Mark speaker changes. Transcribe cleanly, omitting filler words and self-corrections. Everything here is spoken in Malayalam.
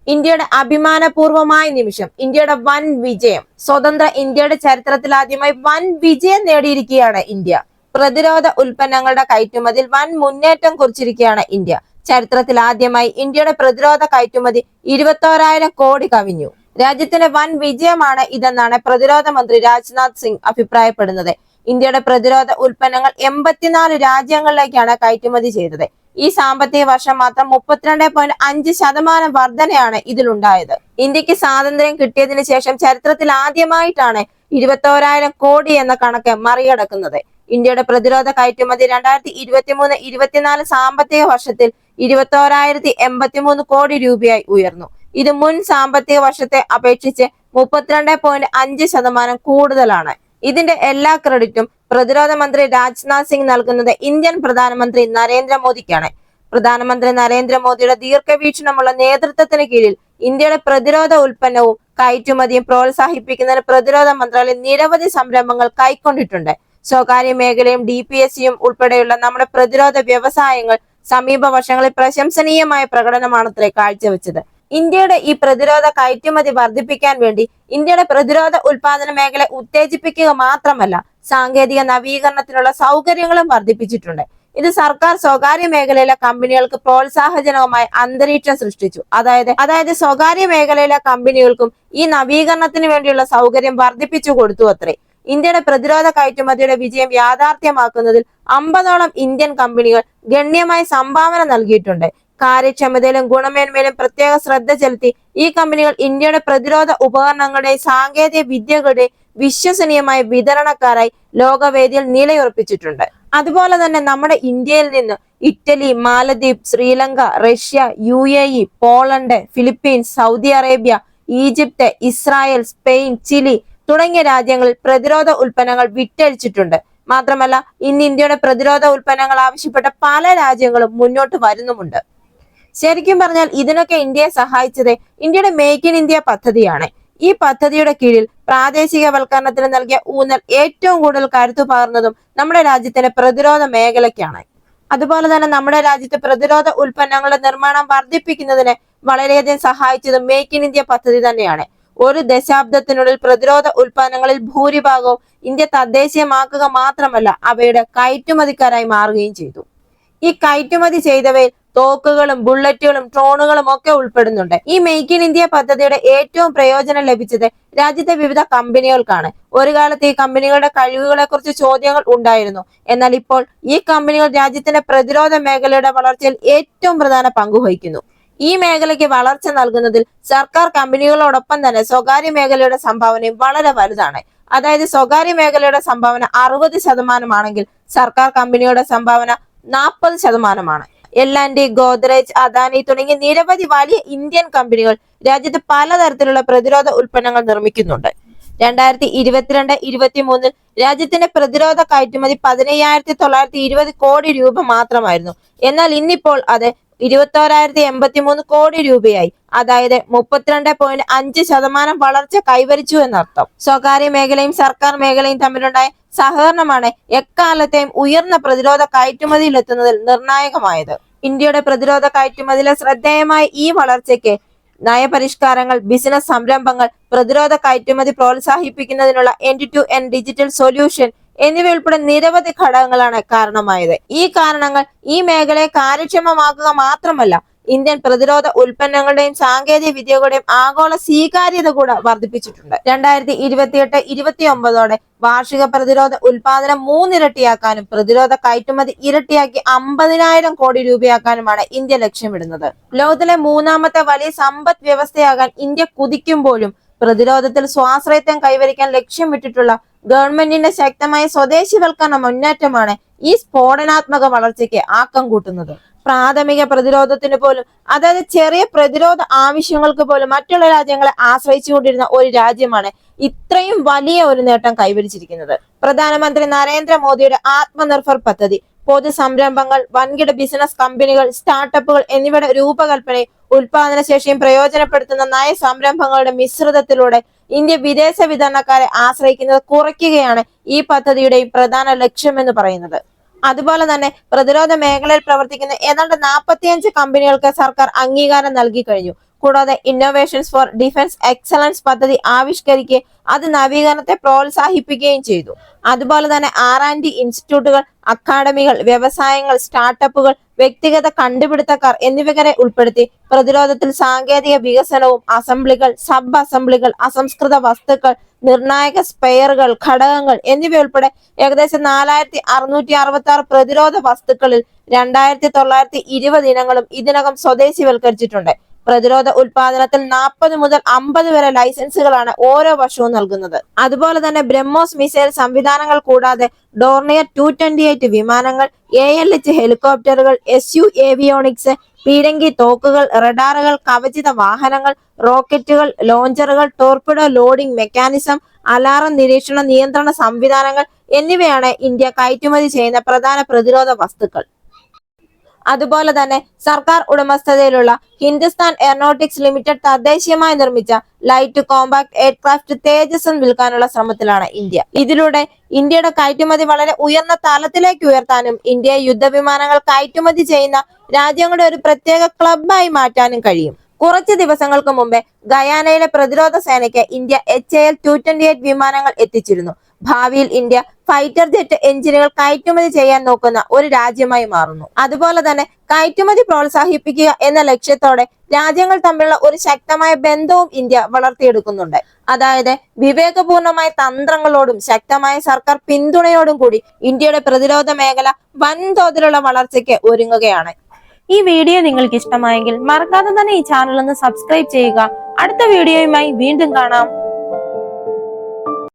Speaker 1: ഇന്ത്യയുടെ അഭിമാനപൂർവമായ നിമിഷം, ഇന്ത്യയുടെ വൻ വിജയം. സ്വതന്ത്ര ഇന്ത്യയുടെ ചരിത്രത്തിൽ ആദ്യമായി വൻ വിജയം നേടിയിരിക്കുകയാണ് ഇന്ത്യ. പ്രതിരോധ ഉൽപ്പന്നങ്ങളുടെ കയറ്റുമതിയിൽ വൻ മുന്നേറ്റം കുറിച്ചിരിക്കുകയാണ് ഇന്ത്യ. ചരിത്രത്തിൽ ആദ്യമായി ഇന്ത്യയുടെ പ്രതിരോധ കയറ്റുമതി 21,000 കോടി കവിഞ്ഞു. രാജ്യത്തിന്റെ വൻ വിജയമാണ് ഇതെന്നാണ് പ്രതിരോധ മന്ത്രി രാജ്നാഥ് സിംഗ് അഭിപ്രായപ്പെടുന്നത്. ഇന്ത്യയുടെ പ്രതിരോധ ഉൽപ്പന്നങ്ങൾ 84 രാജ്യങ്ങളിലേക്കാണ് കയറ്റുമതി ചെയ്തത്. ഈ സാമ്പത്തിക വർഷം മാത്രം 32.5% വർധനയാണ് ഇതിലുണ്ടായത്. ഇന്ത്യക്ക് സ്വാതന്ത്ര്യം കിട്ടിയതിനു ശേഷം ചരിത്രത്തിൽ ആദ്യമായിട്ടാണ് 21,000 കോടി എന്ന കണക്ക് മറികടക്കുന്നത്. ഇന്ത്യയുടെ പ്രതിരോധ കയറ്റുമതി 2023-24 സാമ്പത്തിക വർഷത്തിൽ 21,083 കോടി രൂപയായി ഉയർന്നു. ഇത് മുൻ സാമ്പത്തിക വർഷത്തെ അപേക്ഷിച്ച് 32.5% കൂടുതലാണ്. ഇതിന്റെ എല്ലാ ക്രെഡിറ്റും പ്രതിരോധ മന്ത്രി രാജ്നാഥ് സിംഗ് നൽകുന്നത് ഇന്ത്യൻ പ്രധാനമന്ത്രി നരേന്ദ്രമോദിക്കാണ്. പ്രധാനമന്ത്രി നരേന്ദ്രമോദിയുടെ ദീർഘവീക്ഷണമുള്ള നേതൃത്വത്തിന് കീഴിൽ ഇന്ത്യയുടെ പ്രതിരോധ ഉൽപ്പന്നവും കയറ്റുമതിയും പ്രോത്സാഹിപ്പിക്കുന്നതിന് പ്രതിരോധ മന്ത്രാലയം നിരവധി സംരംഭങ്ങൾ കൈക്കൊണ്ടിട്ടുണ്ട്. സ്വകാര്യ മേഖലയും DPSCയും ഉൾപ്പെടെയുള്ള നമ്മുടെ പ്രതിരോധ വ്യവസായങ്ങൾ സമീപ വർഷങ്ങളിൽ പ്രശംസനീയമായ പ്രകടനമാണത്രേ കാഴ്ചവെച്ചത്. ഇന്ത്യയുടെ ഈ പ്രതിരോധ കയറ്റുമതി വർദ്ധിപ്പിക്കാൻ വേണ്ടി ഇന്ത്യയുടെ പ്രതിരോധ ഉൽപാദന മേഖല ഉത്തേജിപ്പിക്കുക മാത്രമല്ല, സാങ്കേതിക നവീകരണത്തിനുള്ള സൗകര്യങ്ങളും വർദ്ധിപ്പിച്ചിട്ടുണ്ട്. ഇത് സർക്കാർ സ്വകാര്യ മേഖലയിലെ കമ്പനികൾക്ക് പ്രോത്സാഹജനകമായ അന്തരീക്ഷം സൃഷ്ടിച്ചു. അതായത് സ്വകാര്യ മേഖലയിലെ കമ്പനികൾക്കും ഈ നവീകരണത്തിന് വേണ്ടിയുള്ള സൗകര്യം വർദ്ധിപ്പിച്ചു കൊടുത്തു അത്രേ. ഇന്ത്യയുടെ പ്രതിരോധ കയറ്റുമതിയുടെ വിജയം യാഥാർത്ഥ്യമാക്കുന്നതിൽ 50ഓളം ഇന്ത്യൻ കമ്പനികൾ ഗണ്യമായ സംഭാവന നൽകിയിട്ടുണ്ട്. കാര്യക്ഷമതയിലും ഗുണമേന്മയിലും പ്രത്യേക ശ്രദ്ധ ചെലുത്തി ഈ കമ്പനികൾ ഇന്ത്യയുടെ പ്രതിരോധ ഉപകരണങ്ങളുടെയും സാങ്കേതിക വിദ്യകളുടെയും വിശ്വസനീയമായ വിതരണക്കാരായി ലോകവേദിയിൽ നിലയുറപ്പിച്ചിട്ടുണ്ട്. അതുപോലെ തന്നെ നമ്മുടെ ഇന്ത്യയിൽ നിന്ന് ഇറ്റലി, മാലദ്വീപ്, Sri Lanka, Russia, UAE, Poland, Philippines, Saudi Arabia, Egypt, Israel, Spain, Chile തുടങ്ങിയ രാജ്യങ്ങളിൽ പ്രതിരോധ ഉൽപ്പന്നങ്ങൾ വിറ്റഴിച്ചിട്ടുണ്ട്. മാത്രമല്ല, ഇന്ന് ഇന്ത്യയുടെ പ്രതിരോധ ഉൽപ്പന്നങ്ങൾ ആവശ്യപ്പെട്ട പല രാജ്യങ്ങളും മുന്നോട്ട് വരുന്നുമുണ്ട്. ശരിക്കും പറഞ്ഞാൽ ഇതിനൊക്കെ ഇന്ത്യയെ സഹായിച്ചത് ഇന്ത്യയുടെ മേക്ക് ഇൻ ഇന്ത്യ പദ്ധതിയാണ്. ഈ പദ്ധതിയുടെ കീഴിൽ പ്രാദേശികവൽക്കരണത്തിന് നൽകിയ ഊന്നൽ ഏറ്റവും കൂടുതൽ കരുത്തു പകർന്നതും നമ്മുടെ രാജ്യത്തിന്റെ പ്രതിരോധ മേഖലയ്ക്കാണ്. അതുപോലെ തന്നെ നമ്മുടെ രാജ്യത്തെ പ്രതിരോധ ഉൽപ്പന്നങ്ങളുടെ നിർമ്മാണം വർദ്ധിപ്പിക്കുന്നതിന് വളരെയധികം സഹായിച്ചതും മേക്ക് ഇൻ ഇന്ത്യ പദ്ധതി തന്നെയാണ്. ഒരു ദശാബ്ദത്തിനുള്ളിൽ പ്രതിരോധ ഉൽപ്പന്നങ്ങളിൽ ഭൂരിഭാഗവും ഇന്ത്യ തദ്ദേശീയമാക്കുക മാത്രമല്ല, അവയുടെ കയറ്റുമതിക്കാരായി മാറുകയും ചെയ്തു. ഈ കയറ്റുമതി ചെയ്തവയിൽ തോക്കുകളും ബുള്ളറ്റുകളും ഡ്രോണുകളും ഒക്കെ ഉൾപ്പെടുന്നുണ്ട്. ഈ മേക്ക് ഇൻ ഇന്ത്യ പദ്ധതിയുടെ ഏറ്റവും പ്രയോജനം ലഭിച്ചത് രാജ്യത്തെ വിവിധ കമ്പനികൾക്കാണ്. ഒരു കാലത്ത് ഈ കമ്പനികളുടെ കഴിവുകളെ കുറിച്ച് ചോദ്യങ്ങൾ ഉണ്ടായിരുന്നു. എന്നാൽ ഇപ്പോൾ ഈ കമ്പനികൾ രാജ്യത്തിന്റെ പ്രതിരോധ മേഖലയുടെ വളർച്ചയിൽ ഏറ്റവും പ്രധാന പങ്ക് വഹിക്കുന്നു. ഈ മേഖലയ്ക്ക് വളർച്ച നൽകുന്നതിൽ സർക്കാർ കമ്പനികളോടൊപ്പം തന്നെ സ്വകാര്യ മേഖലയുടെ സംഭാവനയും വളരെ വലുതാണ്. അതായത് സ്വകാര്യ മേഖലയുടെ സംഭാവന 60% ആണെങ്കിൽ സർക്കാർ കമ്പനിയുടെ സംഭാവന 40%. L&T, ഗോദ്രേജ്, അദാനി തുടങ്ങിയ നിരവധി വലിയ ഇന്ത്യൻ കമ്പനികൾ രാജ്യത്ത് പലതരത്തിലുള്ള പ്രതിരോധ ഉൽപ്പന്നങ്ങൾ നിർമ്മിക്കുന്നുണ്ട്. 2022-23 രാജ്യത്തിന്റെ പ്രതിരോധ കയറ്റുമതി 15,920 കോടി രൂപ മാത്രമായിരുന്നു. എന്നാൽ ഇന്നിപ്പോൾ അത് 21,083 കോടി രൂപയായി. അതായത് 32.5% വളർച്ച കൈവരിച്ചു എന്നർത്ഥം. സ്വകാര്യ മേഖലയും സർക്കാർ മേഖലയും തമ്മിലുണ്ടായ സഹകരണമാണ് എക്കാലത്തെയും ഉയർന്ന പ്രതിരോധ കയറ്റുമതിയിലെത്തുന്നതിൽ നിർണായകമായത്. ഇന്ത്യയുടെ പ്രതിരോധ കയറ്റുമതിയിലെ ശ്രദ്ധേയമായ ഈ വളർച്ചയ്ക്ക് നയപരിഷ്കാരങ്ങൾ, ബിസിനസ് സംരംഭങ്ങൾ, പ്രതിരോധ കയറ്റുമതി പ്രോത്സാഹിപ്പിക്കുന്നതിനുള്ള end-to-end ഡിജിറ്റൽ സൊല്യൂഷൻ എന്നിവയുൾപ്പെടെ നിരവധി ഘടകങ്ങളാണ് കാരണമായത്. ഈ കാരണങ്ങൾ ഈ മേഖലയെ കാര്യക്ഷമമാക്കുക മാത്രമല്ല, ഇന്ത്യൻ പ്രതിരോധ ഉൽപ്പന്നങ്ങളുടെയും സാങ്കേതിക വിദ്യകളുടെയും ആഗോള സ്വീകാര്യത കൂടെ വർദ്ധിപ്പിച്ചിട്ടുണ്ട്. 2028-29 വാർഷിക പ്രതിരോധ ഉൽപാദനം 3 ഇരട്ടിയാക്കാനും പ്രതിരോധ കയറ്റുമതി ഇരട്ടിയാക്കി 50,000 കോടി രൂപയാക്കാനുമാണ് ഇന്ത്യ ലക്ഷ്യമിടുന്നത്. ലോകത്തിലെ 3ാമത്തെ വലിയ സമ്പദ് വ്യവസ്ഥയാകാൻ ഇന്ത്യ കുതിക്കുമ്പോഴും പ്രതിരോധത്തിൽ സ്വാശ്രയത്വം കൈവരിക്കാൻ ലക്ഷ്യമിട്ടിട്ടുള്ള ഗവൺമെന്റിന്റെ ശക്തമായ സ്വദേശിവൽക്കരണ മുന്നേറ്റമാണ് ഈ സ്ഫോടനാത്മക വളർച്ചയ്ക്ക് ആക്കം കൂട്ടുന്നത്. പ്രാഥമിക പ്രതിരോധത്തിന് പോലും, അതായത് ചെറിയ പ്രതിരോധ ആവശ്യങ്ങൾക്ക് പോലും മറ്റുള്ള രാജ്യങ്ങളെ ആശ്രയിച്ചുകൊണ്ടിരുന്ന ഒരു രാജ്യമാണ് ഇത്രയും വലിയ ഒരു നേട്ടം കൈവരിച്ചിരിക്കുന്നത്. പ്രധാനമന്ത്രി നരേന്ദ്രമോദിയുടെ ആത്മനിർഭർ പദ്ധതി പൊതു സംരംഭങ്ങൾ, വൻകിട ബിസിനസ് കമ്പനികൾ, സ്റ്റാർട്ടപ്പുകൾ എന്നിവയുടെ രൂപകൽപ്പനയും ഉൽപാദന ശേഷിയും പ്രയോജനപ്പെടുത്തുന്ന നയ സംരംഭങ്ങളുടെ മിശ്രിതത്തിലൂടെ ഇന്ത്യ വിദേശ വിതരണക്കാരെ ആശ്രയിക്കുന്നത് കുറയ്ക്കുകയാണ് ഈ പദ്ധതിയുടെയും പ്രധാന ലക്ഷ്യമെന്ന് പറയുന്നത്. അതുപോലെ തന്നെ പ്രതിരോധ മേഖലയിൽ പ്രവർത്തിക്കുന്ന ഏതാണ്ട് 45 കമ്പനികൾക്ക് സർക്കാർ അംഗീകാരം നൽകി കഴിഞ്ഞു. കൂടാതെ ഇന്നോവേഷൻസ് ഫോർ ഡിഫൻസ് എക്സലൻസ് പദ്ധതി ആവിഷ്കരിക്കുകയും അത് നവീകരണത്തെ പ്രോത്സാഹിപ്പിക്കുകയും ചെയ്തു. അതുപോലെ തന്നെ R&D ഇൻസ്റ്റിറ്റ്യൂട്ടുകൾ, അക്കാഡമികൾ, വ്യവസായങ്ങൾ, സ്റ്റാർട്ടപ്പുകൾ, വ്യക്തിഗത കണ്ടുപിടുത്തക്കാർ എന്നിവരെ ഉൾപ്പെടുത്തി പ്രതിരോധത്തിൽ സാങ്കേതിക വികസനവും അസംബ്ലികൾ, സബ് അസംബ്ലികൾ, അസംസ്കൃത വസ്തുക്കൾ, നിർണായക സ്പെയറുകൾ, ഘടകങ്ങൾ എന്നിവയുൾപ്പെടെ ഏകദേശം 4666 പ്രതിരോധ വസ്തുക്കളിൽ 2920 ഇനങ്ങളും ഇതിനകം സ്വദേശിവൽക്കരിച്ചിട്ടുണ്ട്. പ്രതിരോധ ഉൽപാദനത്തിൽ 40 മുതൽ 50 വരെ ലൈസൻസുകളാണ് ഓരോ വർഷവും നൽകുന്നത്. അതുപോലെ തന്നെ ബ്രഹ്മോസ് മിസൈൽ സംവിധാനങ്ങൾ കൂടാതെ ഡോർണിയർ 228 വിമാനങ്ങൾ, ALH ഹെലികോപ്റ്ററുകൾ, SU ഏവിയോണിക്സ്, പീരങ്കി തോക്കുകൾ, റഡാറുകൾ, കവചിത വാഹനങ്ങൾ, റോക്കറ്റുകൾ, ലോഞ്ചറുകൾ, ടോർപിഡോ ലോഡിംഗ് മെക്കാനിസം, അലാറം നിരീക്ഷണ നിയന്ത്രണ സംവിധാനങ്ങൾ എന്നിവയാണ് ഇന്ത്യ കയറ്റുമതി ചെയ്യുന്ന പ്രധാന പ്രതിരോധ വസ്തുക്കൾ. അതുപോലെ തന്നെ സർക്കാർ ഉടമസ്ഥതയിലുള്ള ഹിന്ദുസ്ഥാൻ എയറോനോട്ടിക്സ് ലിമിറ്റഡ് തദ്ദേശീയമായി നിർമ്മിച്ച ലൈറ്റ് കോമ്പാക്ട് എയർക്രാഫ്റ്റ് തേജസും വിൽക്കാനുള്ള ശ്രമത്തിലാണ് ഇന്ത്യ. ഇതിലൂടെ ഇന്ത്യയുടെ കയറ്റുമതി വളരെ ഉയർന്ന തലത്തിലേക്ക് ഉയർത്താനും ഇന്ത്യയെ യുദ്ധവിമാനങ്ങൾ കയറ്റുമതി ചെയ്യുന്ന രാജ്യങ്ങളുടെ ഒരു പ്രത്യേക ക്ലബായി മാറ്റാനും കഴിയും. കുറച്ച് ദിവസങ്ങൾക്ക് മുമ്പേ ഗയാനയിലെ പ്രതിരോധ സേനയ്ക്ക് ഇന്ത്യ HAL 228 വിമാനങ്ങൾ എത്തിച്ചിരുന്നു. ഭാവിയിൽ ഇന്ത്യ ഫൈറ്റർ ജെറ്റ് എഞ്ചിനുകൾ കയറ്റുമതി ചെയ്യാൻ നോക്കുന്ന ഒരു രാജ്യമായി മാറുന്നു. അതുപോലെ തന്നെ കയറ്റുമതി പ്രോത്സാഹിപ്പിക്കുക എന്ന ലക്ഷ്യത്തോടെ രാജ്യങ്ങൾ തമ്മിലുള്ള ഒരു ശക്തമായ ബന്ധവും ഇന്ത്യ വളർത്തിയെടുക്കുന്നുണ്ട്. അതായത് വിവേകപൂർണമായ തന്ത്രങ്ങളോടും ശക്തമായ സർക്കാർ പിന്തുണയോടും കൂടി ഇന്ത്യയുടെ പ്രതിരോധ മേഖല വൻതോതിലുള്ള വളർച്ചയ്ക്ക് ഒരുങ്ങുകയാണ്. ഈ വീഡിയോ നിങ്ങൾക്ക് ഇഷ്ടമായെങ്കിൽ മറക്കാതെ തന്നെ ഈ ചാനൽ ഒന്ന് സബ്സ്ക്രൈബ് ചെയ്യുക. അടുത്ത വീഡിയോയുമായി വീണ്ടും കാണാം.